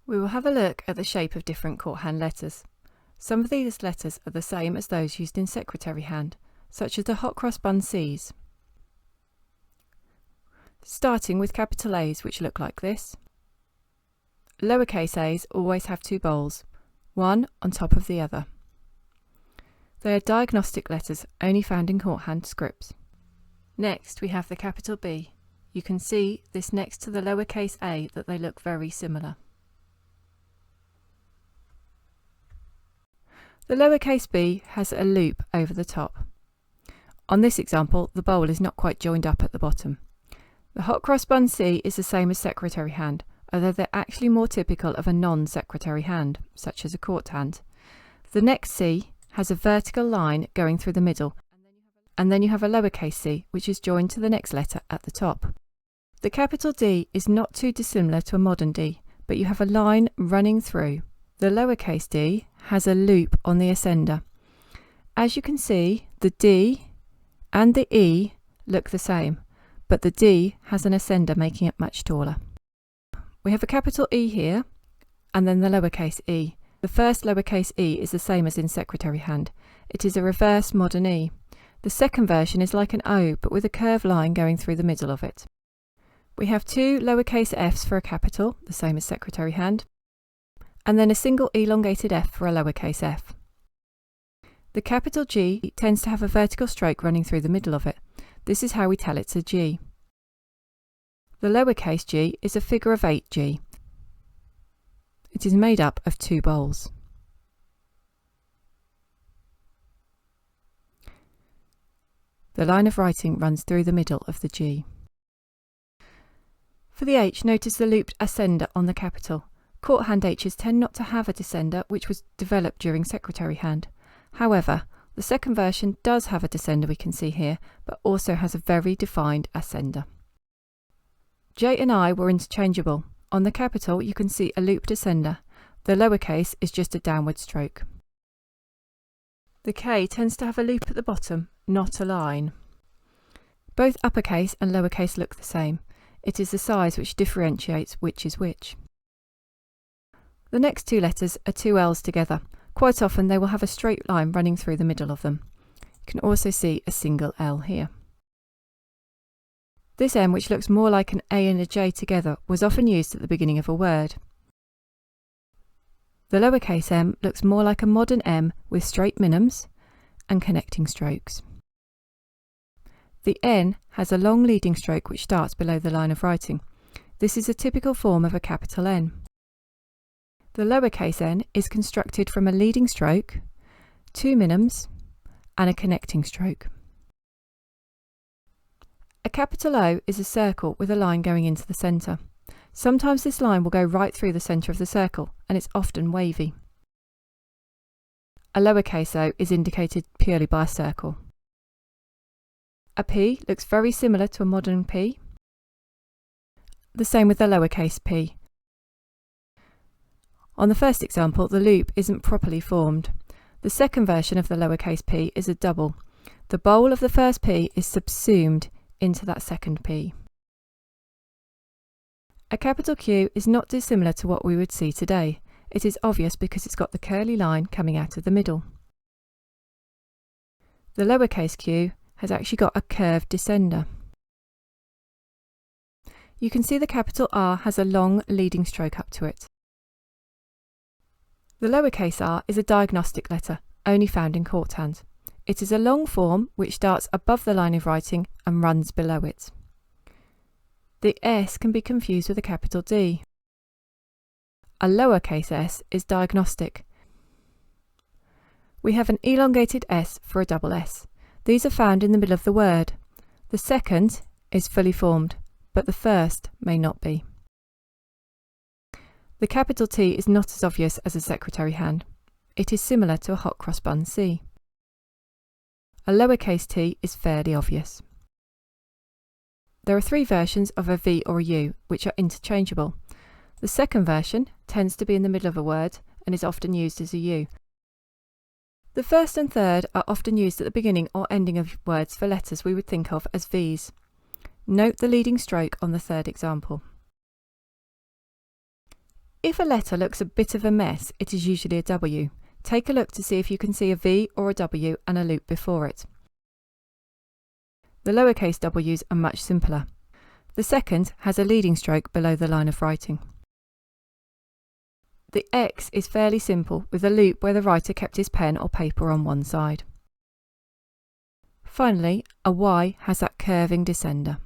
We will have a look at the shape of different court-hand letters. Some of these letters are the same as those used in secretary hand, such as the hot cross bun C's. Starting with capital A's, which look like this. Lowercase a's always have two bowls, one on top of the other. They are diagnostic letters only found in court-hand scripts. Next we have the capital B. You can see this next to the lowercase a that they look very similar. The lowercase b has a loop over the top. On this example, the bowl is not quite joined up at the bottom. The hot cross bun C is the same as secretary hand, although they're actually more typical of a non-secretary hand, such as a court hand. The next C has a vertical line going through the middle, and then you have a lowercase c, which is joined to the next letter at the top. The capital D is not too dissimilar to a modern D, but you have a line running through. The lowercase d has a loop on the ascender. As you can see, the D and the E look the same, but the D has an ascender making it much taller. We have a capital E here, and then the lowercase e. The first lowercase e is the same as in secretary hand. It is a reverse modern E. The second version is like an O, but with a curved line going through the middle of it. We have two lowercase f's for a capital, the same as secretary hand, and then a single elongated f for a lowercase f. The capital G tends to have a vertical stroke running through the middle of it. This is how we tell it's a G. The lowercase g is a figure of 8 G. It is made up of two bowls. The line of writing runs through the middle of the G. For the H, notice the looped ascender on the capital. Court hand H's tend not to have a descender, which was developed during secretary hand. However, the second version does have a descender we can see here, but also has a very defined ascender. J and I were interchangeable. On the capital you can see a looped ascender. The lowercase is just a downward stroke. The K tends to have a loop at the bottom, not a line. Both uppercase and lowercase look the same. It is the size which differentiates which is which. The next two letters are two L's together. Quite often they will have a straight line running through the middle of them. You can also see a single L here. This M, which looks more like an A and a J together, was often used at the beginning of a word. The lowercase m looks more like a modern M with straight minims and connecting strokes. The N has a long leading stroke which starts below the line of writing. This is a typical form of a capital N. The lowercase n is constructed from a leading stroke, two minims, and a connecting stroke. A capital O is a circle with a line going into the centre. Sometimes this line will go right through the centre of the circle, and it's often wavy. A lowercase o is indicated purely by a circle. A P looks very similar to a modern P. The same with the lowercase p. On the first example, the loop isn't properly formed. The second version of the lowercase p is a double. The bowl of the first P is subsumed into that second P. A capital Q is not dissimilar to what we would see today. It is obvious because it's got the curly line coming out of the middle. The lowercase q has actually got a curved descender. You can see the capital R has a long leading stroke up to it. The lowercase r is a diagnostic letter, only found in court hand. It is a long form which starts above the line of writing and runs below it. The S can be confused with a capital D. A lowercase s is diagnostic. We have an elongated S for a double S. These are found in the middle of the word. The second is fully formed, but the first may not be. The capital T is not as obvious as a secretary hand. It is similar to a hot cross bun C. A lowercase t is fairly obvious. There are three versions of a V or a U, which are interchangeable. The second version tends to be in the middle of a word and is often used as a U. The first and third are often used at the beginning or ending of words for letters we would think of as Vs. Note the leading stroke on the third example. If a letter looks a bit of a mess, it is usually a W. Take a look to see if you can see a V or a W and a loop before it. The lowercase w's are much simpler. The second has a leading stroke below the line of writing. The X is fairly simple, with a loop where the writer kept his pen or paper on one side. Finally, a Y has that curving descender.